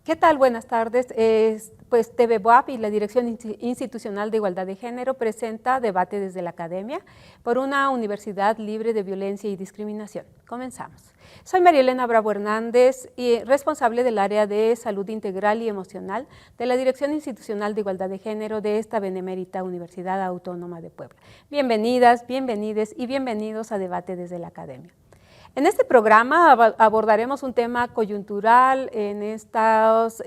¿Qué tal? Buenas tardes. Pues TV BOAP y la Dirección Institucional de Igualdad de Género presenta Debate desde la Academia por una universidad libre de violencia y discriminación. Comenzamos. Soy María Elena Bravo Hernández, y responsable del área de salud integral y emocional de la Dirección Institucional de Igualdad de Género de esta benemérita Universidad Autónoma de Puebla. Bienvenidas, bienvenides y bienvenidos a Debate desde la Academia. En este programa abordaremos un tema coyuntural en estas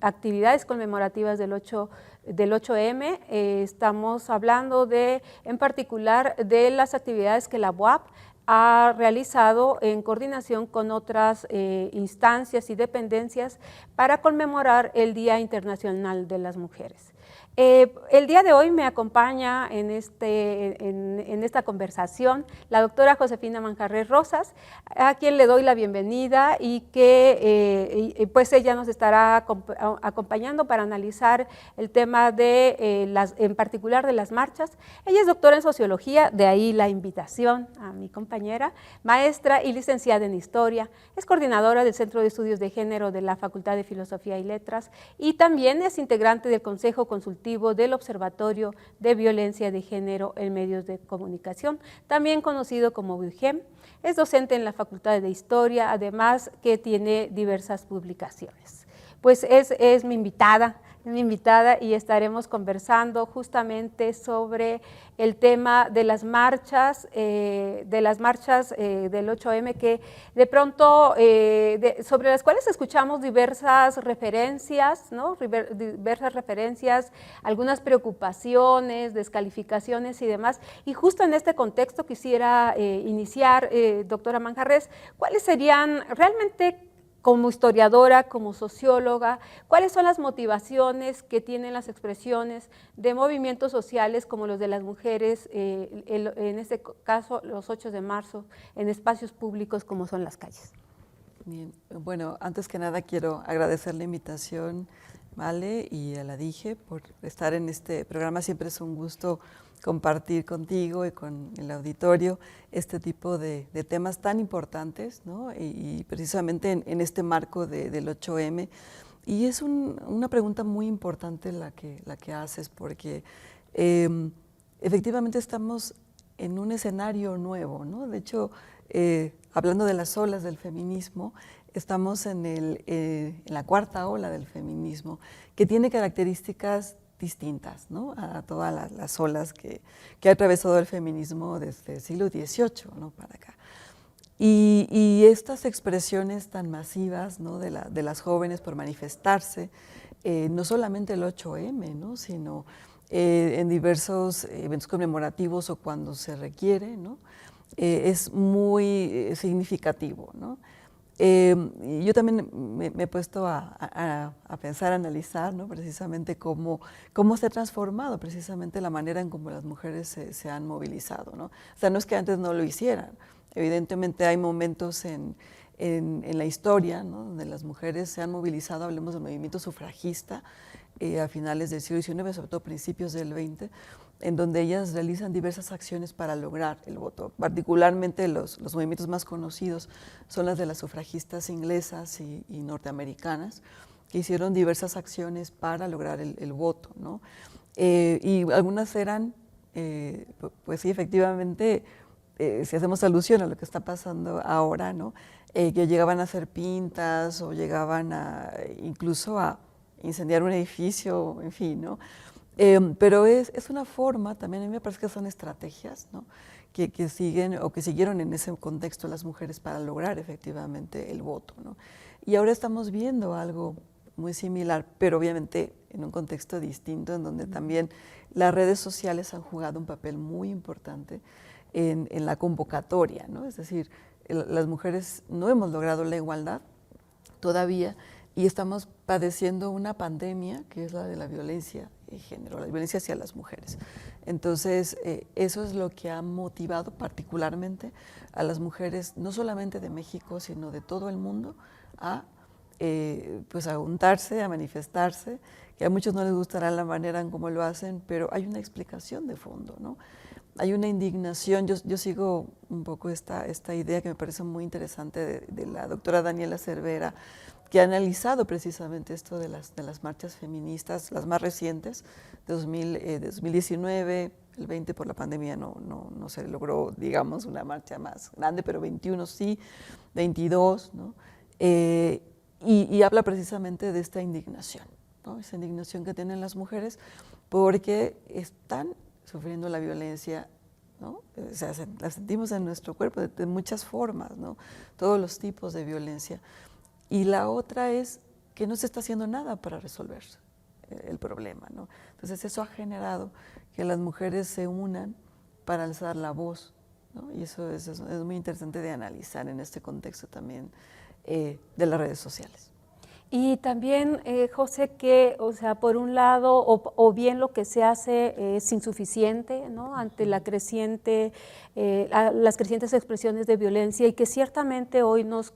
actividades conmemorativas del 8M. Estamos hablando en particular de las actividades que la BOAP ha realizado en coordinación con otras instancias y dependencias para conmemorar el Día Internacional de las Mujeres. El día de hoy me acompaña en esta conversación la doctora Josefina Manjarrés Rosas, a quien le doy la bienvenida y que pues ella nos estará acompañando para analizar el tema en particular de las marchas. Ella es doctora en sociología, de ahí la invitación a mi compañera, maestra y licenciada en historia, es coordinadora del Centro de Estudios de Género de la Facultad de Filosofía y Letras y también es integrante del Consejo Consultivo del Observatorio de Violencia de Género en Medios de Comunicación, también conocido como WIGEM. Es docente en la Facultad de Historia, además que tiene diversas publicaciones. Pues es mi invitada y estaremos conversando justamente sobre el tema de las marchas del 8M, que de pronto sobre las cuales escuchamos diversas referencias, ¿no? Diversas referencias, algunas preocupaciones, descalificaciones y demás. Y justo en este contexto quisiera iniciar, doctora Manjarrés, ¿cuáles serían realmente, como historiadora, como socióloga, cuáles son las motivaciones que tienen las expresiones de movimientos sociales como los de las mujeres, en este caso los 8 de marzo, en espacios públicos como son las calles? Bien, bueno, antes que nada quiero agradecer la invitación, Male, y a la DIGE por estar en este programa. Siempre es un gusto compartir contigo y con el auditorio este tipo de temas tan importantes, ¿no? Y precisamente en este marco del 8M. Y es una pregunta muy importante la que haces, porque efectivamente estamos en un escenario nuevo, ¿no? De hecho, hablando de las olas del feminismo, estamos en la cuarta ola del feminismo, que tiene características distintas, ¿no? A todas las olas que ha atravesado el feminismo desde el siglo XVIII, ¿no? Para acá. Y estas expresiones tan masivas, ¿no? de las jóvenes por manifestarse, no solamente el 8M, ¿no? Sino en diversos eventos conmemorativos o cuando se requiere, ¿no? Es muy significativo, ¿no? Yo también me he puesto a pensar, a analizar, ¿no? Precisamente cómo se ha transformado precisamente la manera en cómo las mujeres se han movilizado, ¿no? O sea, no es que antes no lo hicieran, evidentemente hay momentos en la historia, ¿no? Donde las mujeres se han movilizado. Hablemos del movimiento sufragista a finales del siglo XIX, sobre todo principios del XX, en donde ellas realizan diversas acciones para lograr el voto. Particularmente los movimientos más conocidos son las de las sufragistas inglesas y norteamericanas, que hicieron diversas acciones para lograr el voto, ¿no? Y algunas eran, pues sí, efectivamente, si hacemos alusión a lo que está pasando ahora, ¿no? Que llegaban a hacer pintas o llegaban incluso a incendiar un edificio, en fin, ¿no? Pero es una forma, también a mí me parece que son estrategias, ¿no? que siguen o que siguieron en ese contexto las mujeres para lograr efectivamente el voto, ¿no? Y ahora estamos viendo algo muy similar, pero obviamente en un contexto distinto, en donde también las redes sociales han jugado un papel muy importante en la convocatoria, ¿no? Es decir, las mujeres no hemos logrado la igualdad todavía y estamos padeciendo una pandemia que es la de la violencia de género, la violencia hacia las mujeres. Entonces, eso es lo que ha motivado particularmente a las mujeres, no solamente de México, sino de todo el mundo, a pues a juntarse, a manifestarse, que a muchos no les gustará la manera en cómo lo hacen, pero hay una explicación de fondo, ¿no? Hay una indignación. Yo sigo un poco esta idea que me parece muy interesante de la doctora Daniela Cervera, que ha analizado precisamente esto de las marchas feministas, las más recientes, de 2019, el 20 por la pandemia no se logró, digamos, una marcha más grande, pero 21 sí, 22, ¿no? Y habla precisamente de esta indignación, ¿no? Esa indignación que tienen las mujeres porque están sufriendo la violencia, ¿no? O sea, la sentimos en nuestro cuerpo de muchas formas, ¿no? Todos los tipos de violencia. Y la otra es que no se está haciendo nada para resolver el problema, ¿no? Entonces eso ha generado que las mujeres se unan para alzar la voz, ¿no? Y eso es muy interesante de analizar en este contexto también de las redes sociales. Y también, José, que, o sea, por un lado, o bien lo que se hace es insuficiente, ¿no? Ante la las crecientes expresiones de violencia, y que ciertamente hoy nos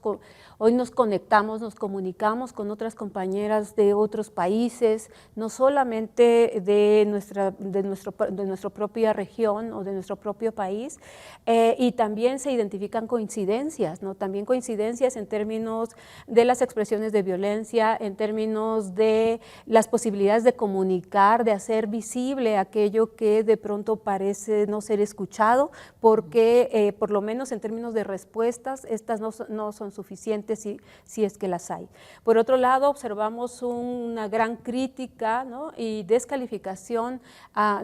conectamos, nos comunicamos con otras compañeras de otros países, no solamente de nuestra propia región o de nuestro propio país, y también se identifican coincidencias, ¿no? También coincidencias en términos de las expresiones de violencia, en términos de las posibilidades de comunicar, de hacer visible aquello que de pronto parece no ser escuchado, porque por lo menos en términos de respuestas, estas no son suficientes si es que las hay. Por otro lado, observamos una gran crítica, ¿no? Y descalificación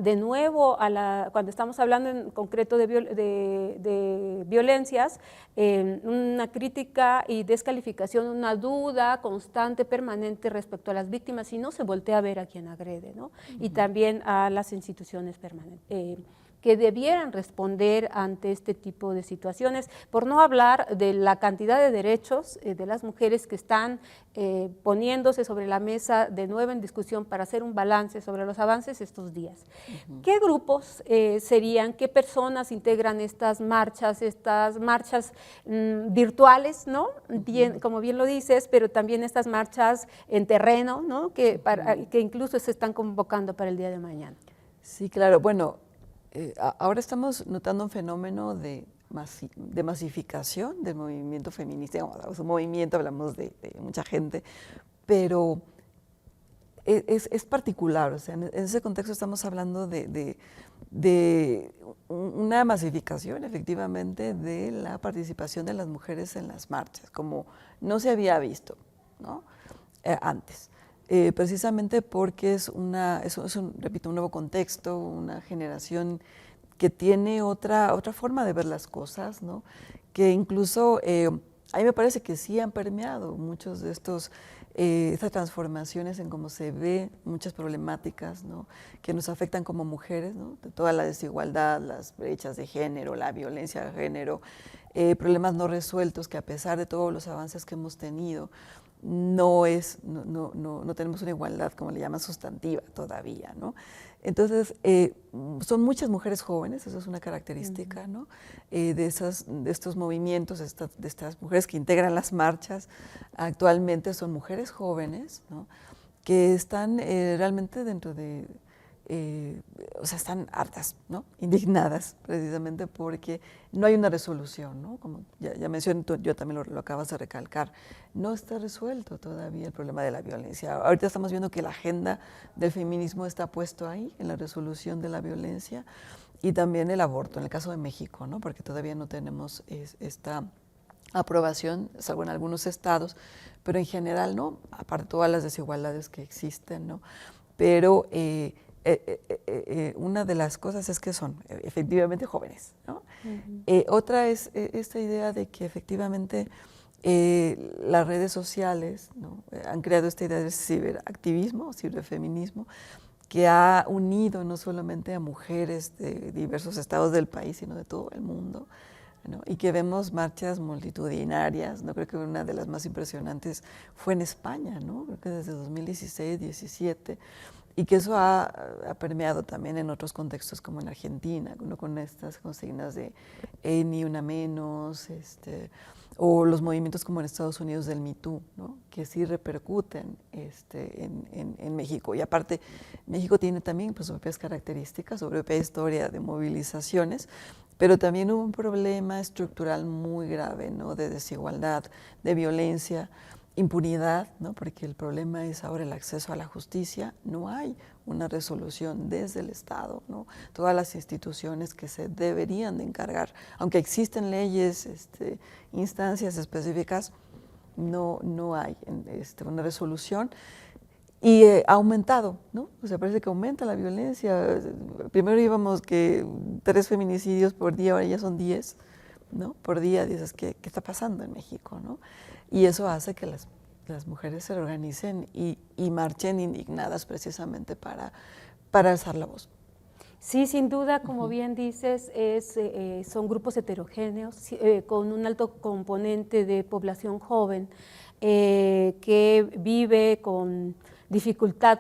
de nuevo cuando estamos hablando en concreto de violencias, una crítica y descalificación, una duda constante, permanente respecto a las víctimas, y no se voltea a ver a quien agrede, ¿no? Y también a las instituciones que debieran responder ante este tipo de situaciones, por no hablar de la cantidad de derechos de las mujeres que están poniéndose sobre la mesa de nuevo en discusión para hacer un balance sobre los avances estos días. ¿Qué grupos serían, qué personas integran estas marchas virtuales, ¿no? Bien, como bien lo dices, pero también estas marchas en terreno, ¿no? Que incluso se están convocando para el día de mañana? Sí, claro. Bueno, ahora estamos notando un fenómeno de masificación del movimiento feminista. Digamos, un movimiento, hablamos de mucha gente, pero es particular. O sea, en ese contexto estamos hablando de una masificación, efectivamente, de la participación de las mujeres en las marchas, como no se había visto, ¿no? Antes. Precisamente porque repito, un nuevo contexto, una generación que tiene otra forma de ver las cosas, ¿no? Que incluso a mí me parece que sí han permeado muchos de estas transformaciones en cómo se ve muchas problemáticas, ¿no? Que nos afectan como mujeres, ¿no? De toda la desigualdad, las brechas de género, la violencia de género, problemas no resueltos que a pesar de todos los avances que hemos tenido, no tenemos una igualdad, como le llaman, sustantiva todavía, ¿no? Entonces, son muchas mujeres jóvenes, eso es una característica, ¿no? De estos movimientos, de estas mujeres que integran las marchas, actualmente son mujeres jóvenes, ¿no? Que están realmente dentro de, o sea, están hartas, ¿no? Indignadas, precisamente porque no hay una resolución, ¿no? Como ya mencioné, yo también lo acabas de recalcar, no está resuelto todavía el problema de la violencia. Ahorita estamos viendo que la agenda del feminismo está puesto ahí, en la resolución de la violencia, y también el aborto, en el caso de México, ¿no? Porque todavía no tenemos esta aprobación, salvo en algunos estados, pero en general no, aparte de todas las desigualdades que existen, ¿no? Pero una de las cosas es que son efectivamente jóvenes, ¿no? Otra es esta idea de que efectivamente las redes sociales, ¿no? Han creado esta idea de ciberactivismo, ciberfeminismo, que ha unido no solamente a mujeres de diversos estados del país, sino de todo el mundo, ¿no? Y que vemos marchas multitudinarias, ¿no? Creo que una de las más impresionantes fue en España, ¿no? Creo que desde 2016, 17, y que eso ha permeado también en otros contextos como en Argentina, ¿no? Con estas consignas de ni una menos, o los movimientos como en Estados Unidos del Me Too, ¿no? Que sí repercuten en México. Y aparte, México tiene también pues, sus propias características, su propia historia de movilizaciones, pero también hubo un problema estructural muy grave, ¿no? De desigualdad, de violencia, impunidad, ¿no? Porque el problema es ahora el acceso a la justicia. No hay una resolución desde el Estado, ¿no? Todas las instituciones que se deberían de encargar, aunque existen leyes, instancias específicas, no hay una resolución. Y ha aumentado, ¿no? O sea, parece que aumenta la violencia. Primero íbamos que 3 feminicidios por día, ahora ya son 10, ¿no? Por día. Dices, ¿qué está pasando en México, no? Y eso hace que las mujeres se organicen y marchen indignadas precisamente para alzar la voz. Sí, sin duda, como bien dices, son grupos heterogéneos con un alto componente de población joven que vive con dificultad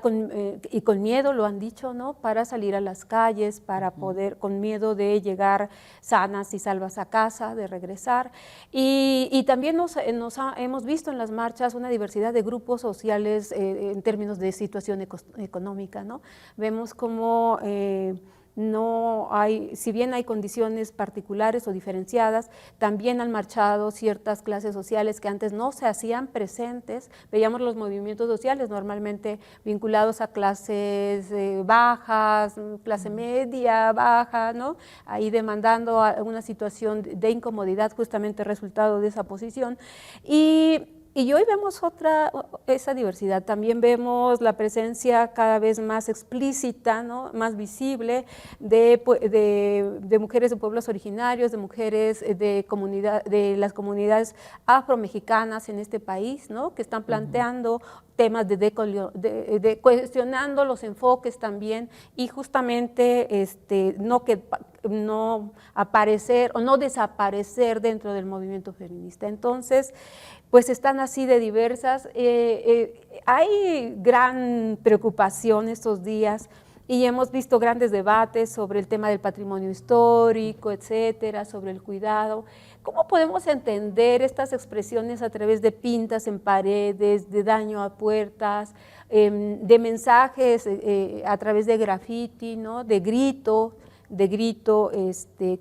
y con miedo, lo han dicho, ¿no? Para salir a las calles, para poder, con miedo de llegar sanas y salvas a casa, de regresar. Y también hemos visto en las marchas una diversidad de grupos sociales en términos de situación económica, ¿no? Vemos como no hay, si bien hay condiciones particulares o diferenciadas, también han marchado ciertas clases sociales que antes no se hacían presentes. Veíamos los movimientos sociales normalmente vinculados a clases bajas, clase media, baja, ¿no? Ahí demandando una situación de incomodidad justamente resultado de esa posición. Y hoy vemos esa diversidad, también vemos la presencia cada vez más explícita, ¿no? Más visible de mujeres de pueblos originarios, de mujeres de las comunidades afromexicanas en este país, ¿no? Que están planteando temas de cuestionando los enfoques también y justamente no aparecer o no desaparecer dentro del movimiento feminista. Entonces, pues están así de diversas. Hay gran preocupación estos días y hemos visto grandes debates sobre el tema del patrimonio histórico, etcétera, sobre el cuidado. ¿Cómo podemos entender estas expresiones a través de pintas en paredes, de daño a puertas, de mensajes a través de graffiti, ¿no? De grito,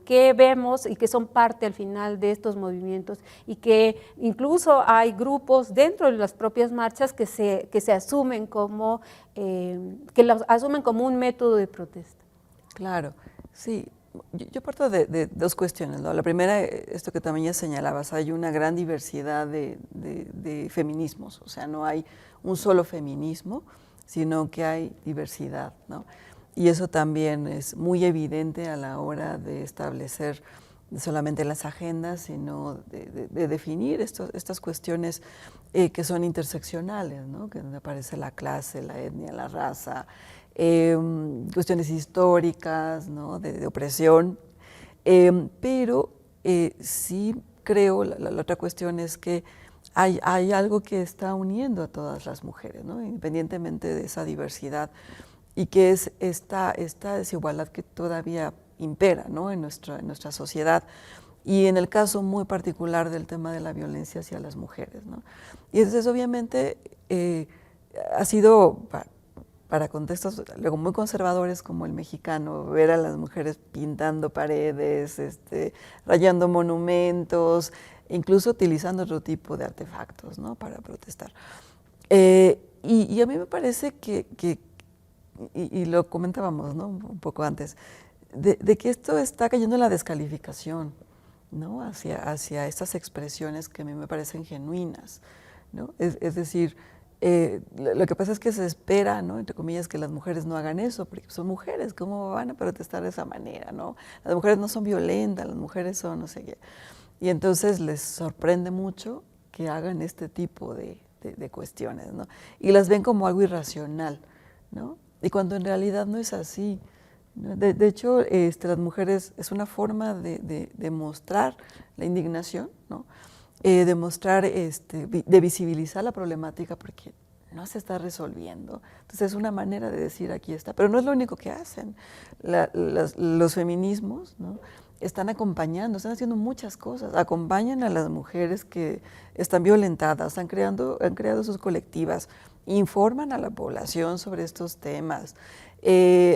que vemos y que son parte al final de estos movimientos y que incluso hay grupos dentro de las propias marchas que se asumen como, que los asumen como un método de protesta? Claro, sí. Yo parto de 2 cuestiones, ¿no? La primera, esto que también ya señalabas, hay una gran diversidad de feminismos, o sea, no hay un solo feminismo, sino que hay diversidad, ¿no? Y eso también es muy evidente a la hora de establecer no solamente las agendas, sino de definir estas cuestiones que son interseccionales, ¿no? Que donde aparece la clase, la etnia, la raza, cuestiones históricas, ¿no? de opresión, pero sí creo, la otra cuestión es que hay algo que está uniendo a todas las mujeres, ¿no? Independientemente de esa diversidad, y que es esta desigualdad que todavía impera, ¿no? en nuestra sociedad, y en el caso muy particular del tema de la violencia hacia las mujeres, ¿no? Y entonces obviamente ha sido para contextos luego muy conservadores como el mexicano, ver a las mujeres pintando paredes, rayando monumentos, incluso utilizando otro tipo de artefactos, ¿no? Para protestar. Y a mí me parece y lo comentábamos, ¿no? Un poco antes, de que esto está cayendo en la descalificación, ¿no? hacia estas expresiones que a mí me parecen genuinas, ¿no? Es decir, lo que pasa es que se espera, ¿no? Entre comillas, que las mujeres no hagan eso, porque son mujeres, ¿cómo van a protestar de esa manera, ¿no? Las mujeres no son violentas, las mujeres son no sé qué. Y entonces les sorprende mucho que hagan este tipo de cuestiones, ¿no? Y las ven como algo irracional, ¿no? Y cuando en realidad no es así. De hecho, las mujeres es una forma de mostrar la indignación, ¿no? De mostrar, de visibilizar la problemática, porque no se está resolviendo. Entonces es una manera de decir aquí está, pero no es lo único que hacen. Los feminismos, ¿no?, están acompañando, están haciendo muchas cosas, acompañan a las mujeres que están violentadas, han creado sus colectivas, informan a la población sobre estos temas,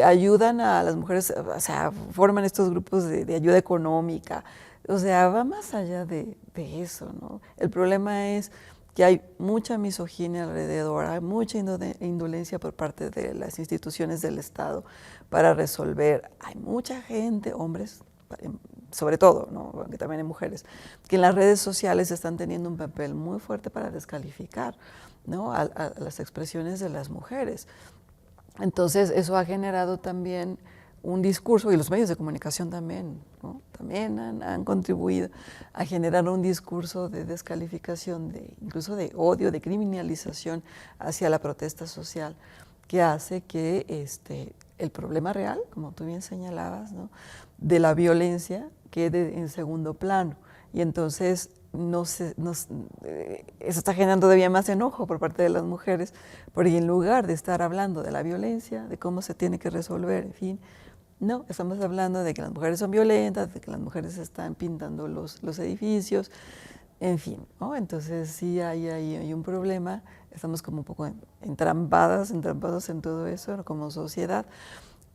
ayudan a las mujeres, o sea, forman estos grupos de ayuda económica, o sea, va más allá de eso, ¿no? El problema es que hay mucha misoginia alrededor, hay mucha indolencia por parte de las instituciones del Estado para resolver. Hay mucha gente, hombres sobre todo, ¿no?, aunque también hay mujeres, que en las redes sociales están teniendo un papel muy fuerte para descalificar, ¿no?, a las expresiones de las mujeres. Entonces eso ha generado también un discurso, y los medios de comunicación también, ¿no?, también han contribuido a generar un discurso de descalificación, incluso de odio, de criminalización hacia la protesta social, que hace que el problema real, como tú bien señalabas, ¿no?, de la violencia quede en segundo plano. Y entonces eso está generando todavía más enojo por parte de las mujeres, porque en lugar de estar hablando de la violencia, de cómo se tiene que resolver, en fin, no, estamos hablando de que las mujeres son violentas, de que las mujeres están pintando los edificios, en fin, ¿no? Entonces sí hay un problema, estamos como un poco entrampados en todo eso, ¿no?, como sociedad,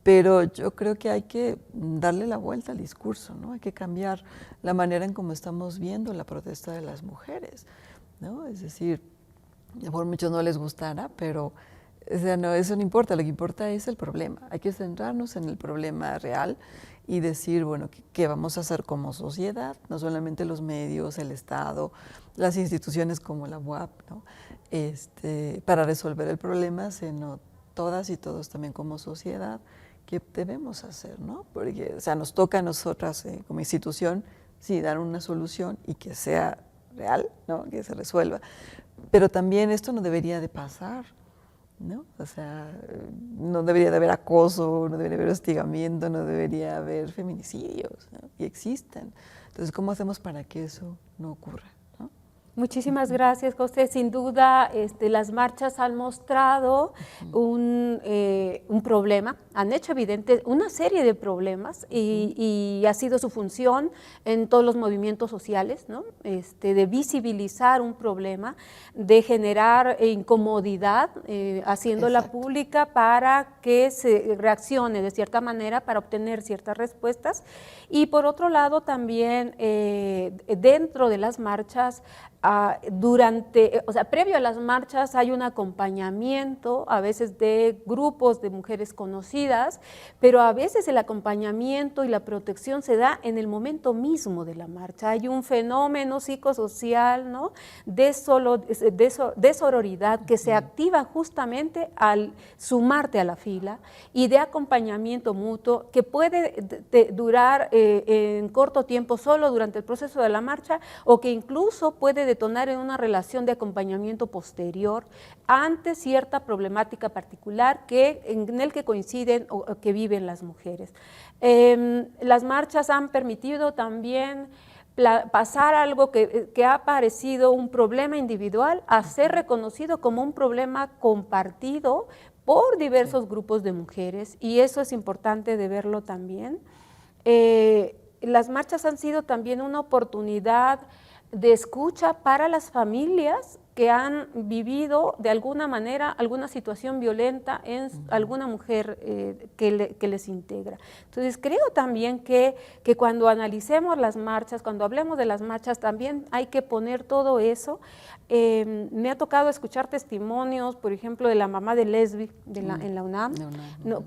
pero yo creo que hay que darle la vuelta al discurso, ¿no? Hay que cambiar la manera en cómo estamos viendo la protesta de las mujeres, ¿no? Es decir, a lo mejor a muchos no les gustará, pero o sea, no, eso no importa, lo que importa es el problema. Hay que centrarnos en el problema real y decir, bueno, ¿qué vamos a hacer como sociedad? No solamente los medios, el Estado, las instituciones como la UAP, ¿no?, para resolver el problema, sino todas y todos también como sociedad. ¿Qué debemos hacer, no? Porque, o sea, nos toca a nosotras como institución, sí, dar una solución y que sea real, ¿no?, que se resuelva. Pero también esto no debería de pasar, ¿no? O sea, no debería de haber acoso, no debería haber hostigamiento, no debería haber feminicidios, ¿no?, y existen. Entonces, ¿cómo hacemos para que eso no ocurra, ¿no? Muchísimas gracias, José. Sin duda, las marchas han mostrado un problema, han hecho evidente una serie de problemas y ha sido su función en todos los movimientos sociales, ¿no?, de visibilizar un problema, de generar incomodidad, haciéndola Exacto. pública para que se reaccione de cierta manera para obtener ciertas respuestas. Y por otro lado, también dentro de las marchas, previo a las marchas hay un acompañamiento, a veces de grupos de mujeres conocidas, pero a veces el acompañamiento y la protección se da en el momento mismo de la marcha. Hay un fenómeno psicosocial, ¿no?, de sororidad que se activa justamente al sumarte a la fila, y de acompañamiento mutuo que puede durar en corto tiempo, solo durante el proceso de la marcha, o que incluso puede detonar en una relación de acompañamiento posterior ante cierta problemática particular en el que coinciden o que viven las mujeres. Las marchas han permitido también pasar algo que ha parecido un problema individual a ser reconocido como un problema compartido por diversos grupos de mujeres, y eso es importante de verlo también. Las marchas han sido también una oportunidad de escucha para las familias que han vivido de alguna manera alguna situación violenta en alguna mujer que les integra. Entonces creo también que cuando analicemos las marchas, cuando hablemos de las marchas, también hay que poner todo eso. Me ha tocado escuchar testimonios, por ejemplo, de la mamá de Lesbi en la UNAM, ¿no?,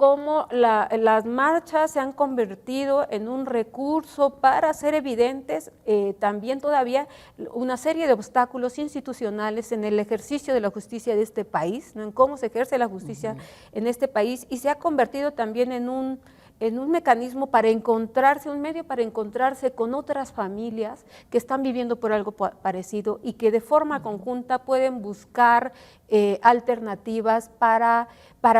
cómo las marchas se han convertido en un recurso para hacer evidentes también todavía una serie de obstáculos institucionales en el ejercicio de la justicia de este país, ¿no?, en cómo se ejerce la justicia en este país, y se ha convertido también en un mecanismo para encontrarse, un medio para encontrarse con otras familias que están viviendo por algo parecido y que de forma conjunta pueden buscar alternativas para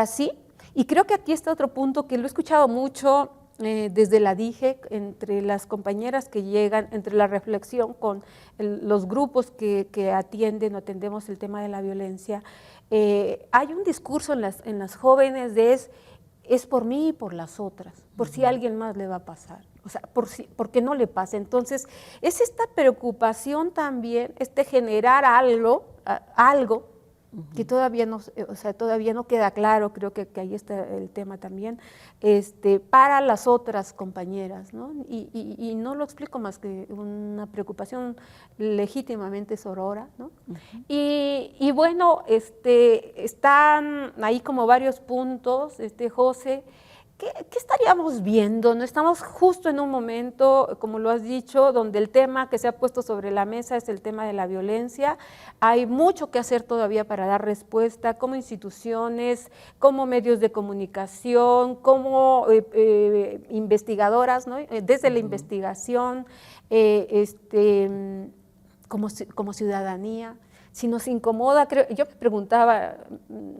sí. Y creo que aquí está otro punto que lo he escuchado mucho desde la DIGE, entre las compañeras que llegan, entre la reflexión con los grupos que atienden o atendemos el tema de la violencia, hay un discurso en las jóvenes de es por mí y por las otras, por si a alguien más le va a pasar, o sea, porque no le pase. Entonces, es esta preocupación también, generar algo que todavía no, o sea, todavía no queda claro, creo que ahí está el tema también, para las otras compañeras, ¿no? Y no lo explico más que una preocupación legítimamente sorora, ¿no? Y bueno, están ahí como varios puntos, José. ¿Qué estaríamos viendo? ¿No? Estamos justo en un momento, como lo has dicho, donde el tema que se ha puesto sobre la mesa es el tema de la violencia. Hay mucho que hacer todavía para dar respuesta, como instituciones, como medios de comunicación, como investigadoras, ¿no? Desde la investigación, como ciudadanía. Si nos incomoda, yo me preguntaba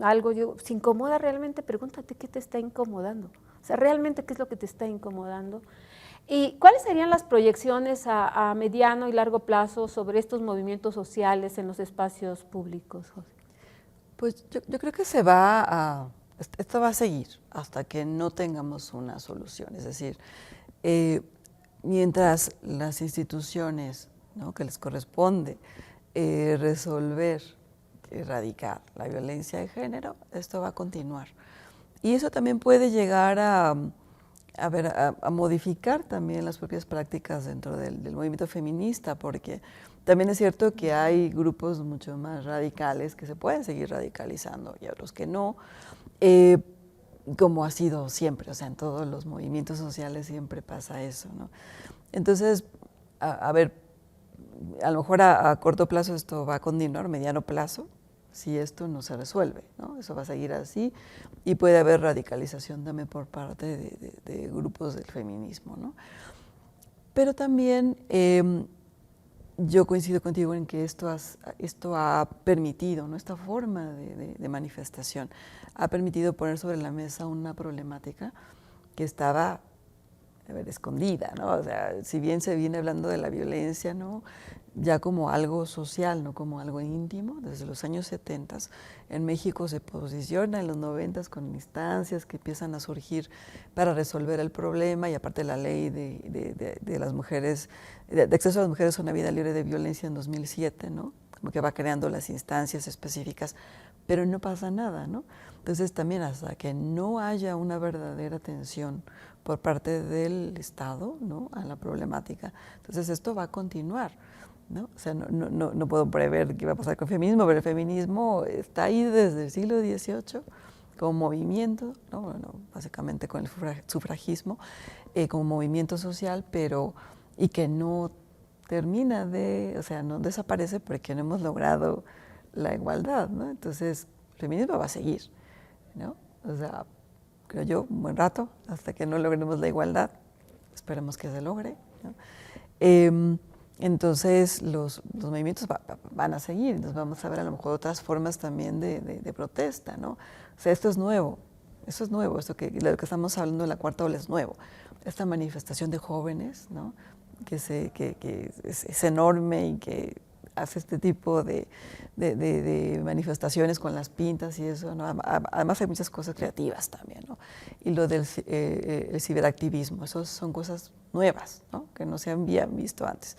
algo, ¿se incomoda realmente? Pregúntate qué te está incomodando. O sea, realmente qué es lo que te está incomodando. ¿Y cuáles serían las proyecciones a mediano y largo plazo sobre estos movimientos sociales en los espacios públicos, José? Pues yo creo que esto va a seguir hasta que no tengamos una solución. Es decir, mientras las instituciones, ¿no?, que les corresponde resolver, erradicar la violencia de género, esto va a continuar. Y eso también puede llegar a modificar también las propias prácticas dentro del movimiento feminista, porque también es cierto que hay grupos mucho más radicales que se pueden seguir radicalizando y otros que no, como ha sido siempre, o sea, en todos los movimientos sociales siempre pasa eso, ¿no? Entonces, a lo mejor a corto plazo esto va a continuar, mediano plazo, si esto no se resuelve, ¿no? Eso va a seguir así y puede haber radicalización también por parte de grupos del feminismo, ¿no? Pero también yo coincido contigo en que esto ha permitido, ¿no?, esta forma de manifestación, ha permitido poner sobre la mesa una problemática que estaba escondida, ¿no? O sea, si bien se viene hablando de la violencia, ¿no?, ya como algo social, no como algo íntimo, desde los años 70 en México se posiciona en los 90 con instancias que empiezan a surgir para resolver el problema, y aparte la ley de las mujeres, de acceso a las mujeres a una vida libre de violencia en 2007, ¿no? Como que va creando las instancias específicas, pero no pasa nada, ¿no? Entonces también hasta que no haya una verdadera atención por parte del Estado, ¿no?, a la problemática, entonces esto va a continuar, ¿no? O sea, no puedo prever qué va a pasar con el feminismo, pero el feminismo está ahí desde el siglo XVIII como movimiento, ¿no? Bueno, básicamente con el sufragismo, como movimiento social, y que no termina o sea, no desaparece porque no hemos logrado la igualdad, ¿no? Entonces, el feminismo va a seguir, ¿no? O sea, creo yo, un buen rato, hasta que no logremos la igualdad, esperemos que se logre, ¿no? Entonces los movimientos van a seguir, entonces vamos a ver a lo mejor otras formas también de protesta, ¿no? O sea, esto es nuevo, lo que estamos hablando de la cuarta ola es nuevo. Esta manifestación de jóvenes, ¿no?, que es enorme y que hace este tipo de manifestaciones con las pintas y eso, ¿no? Además hay muchas cosas creativas también, ¿no? Y lo del el ciberactivismo, eso son cosas nuevas, ¿no?, que no se habían visto antes.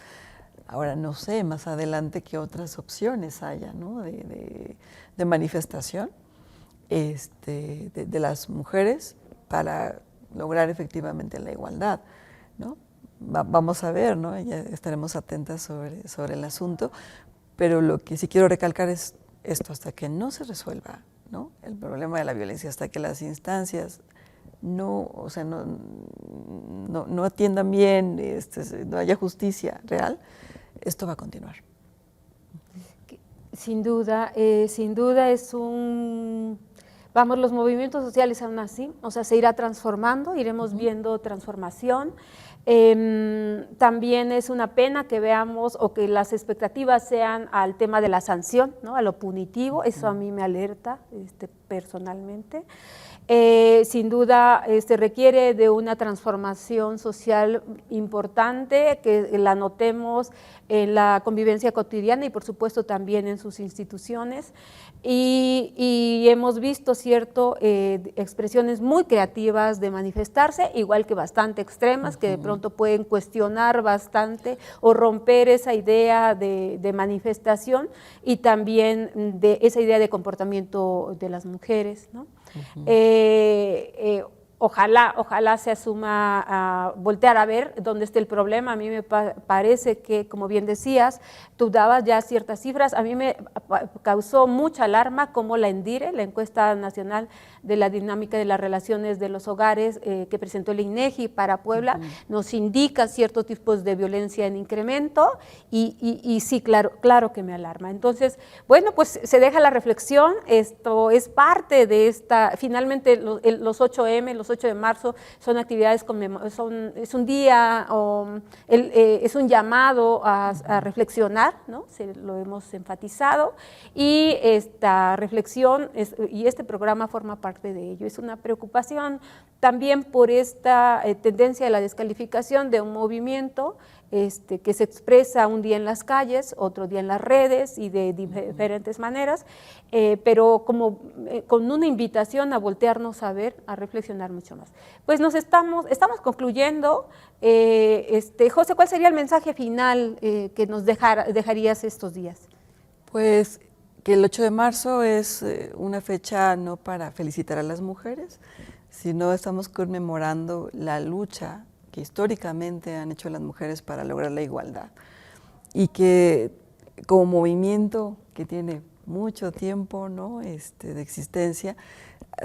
Ahora no sé más adelante qué otras opciones haya, ¿no?, de manifestación de las mujeres para lograr efectivamente la igualdad, ¿no? Vamos a ver, ¿no? Ya estaremos atentas sobre el asunto, pero lo que sí quiero recalcar es esto: hasta que no se resuelva, ¿no?, el problema de la violencia, hasta que las instancias no atiendan bien, no haya justicia real, esto va a continuar. Sin duda es vamos, los movimientos sociales aún así, o sea, se irá transformando, iremos viendo transformación. También es una pena que veamos o que las expectativas sean al tema de la sanción, ¿no?, a lo punitivo, eso a mí me alerta, personalmente. Sin duda se requiere de una transformación social importante, que la notemos en la convivencia cotidiana y por supuesto también en sus instituciones, y hemos visto expresiones muy creativas de manifestarse, igual que bastante extremas, que de pronto pueden cuestionar bastante o romper esa idea de manifestación y también de esa idea de comportamiento de las mujeres, ¿no? Ojalá se asuma a voltear a ver dónde está el problema. A mí me parece que, como bien decías, tú dabas ya ciertas cifras, a mí me causó mucha alarma cómo la ENDIRE, la Encuesta Nacional de la Dinámica de las Relaciones de los Hogares, que presentó el INEGI para Puebla, nos indica ciertos tipos de violencia en incremento y sí, claro que me alarma. Entonces, bueno, pues se deja la reflexión, esto es parte de finalmente los 8M, los 8 de marzo son actividades, es un día, es un llamado a reflexionar, ¿no? Lo hemos enfatizado, y esta reflexión y este programa forma parte de ello. Es una preocupación también por esta tendencia de la descalificación de un movimiento que se expresa un día en las calles, otro día en las redes y de diferentes maneras, pero con una invitación a voltearnos a ver, a reflexionar mucho más. Pues estamos concluyendo. José, ¿cuál sería el mensaje final que nos dejarías estos días? Pues que el 8 de marzo es una fecha no para felicitar a las mujeres, sino estamos conmemorando la lucha que históricamente han hecho las mujeres para lograr la igualdad, y que como movimiento que tiene mucho tiempo, ¿no? de existencia,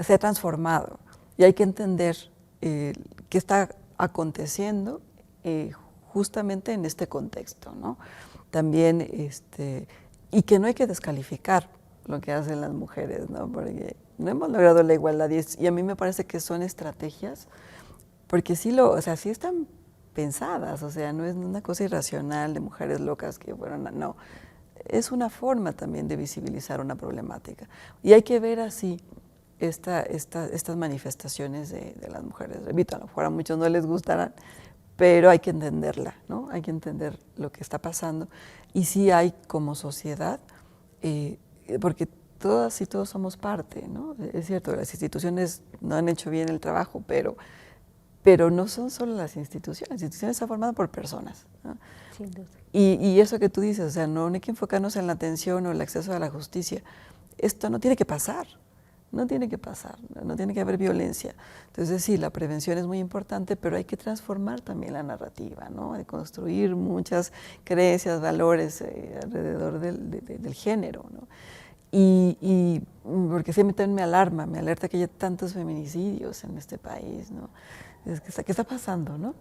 se ha transformado, y hay que entender qué está aconteciendo justamente en este contexto, ¿no? También, y que no hay que descalificar lo que hacen las mujeres, ¿no? Porque no hemos logrado la igualdad, y a mí me parece que son estrategias, porque sí están pensadas, o sea, no es una cosa irracional de mujeres locas que fueron, no, es una forma también de visibilizar una problemática, y hay que ver así estas manifestaciones de las mujeres. Repito, a lo mejor a muchos no les gustarán, pero hay que entenderla, ¿no? Hay que entender lo que está pasando, y sí hay como sociedad, porque todas y todos somos parte, ¿no? Es cierto, las instituciones no han hecho bien el trabajo, pero no son solo las instituciones están formadas por personas, ¿no? Sin duda. Y eso que tú dices, o sea, no hay que enfocarnos en la atención o el acceso a la justicia. Esto no tiene que pasar, no tiene que haber violencia. Entonces sí, la prevención es muy importante, pero hay que transformar también la narrativa, ¿no? De construir muchas creencias, valores alrededor del género, ¿no? Y porque sí, también me alerta que haya tantos feminicidios en este país, ¿no? ¿Qué está pasando, no?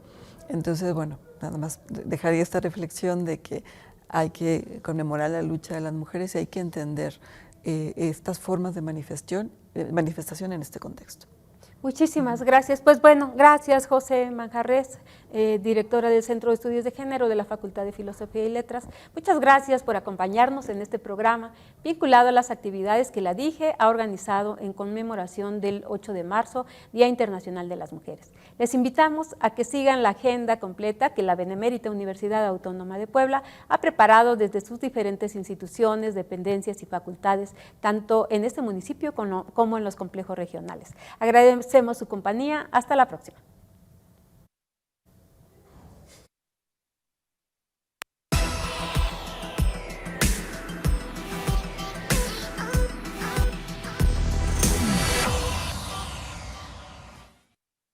Entonces, bueno, nada más dejaría esta reflexión de que hay que conmemorar la lucha de las mujeres y hay que entender estas formas de manifestación en este contexto. Muchísimas gracias. Pues bueno, gracias José Manjarrés, directora del Centro de Estudios de Género de la Facultad de Filosofía y Letras. Muchas gracias por acompañarnos en este programa vinculado a las actividades que la DIGE ha organizado en conmemoración del 8 de marzo, Día Internacional de las Mujeres. Les invitamos a que sigan la agenda completa que la Benemérita Universidad Autónoma de Puebla ha preparado desde sus diferentes instituciones, dependencias y facultades, tanto en este municipio como en los complejos regionales. Agradecemos su compañía. Hasta la próxima.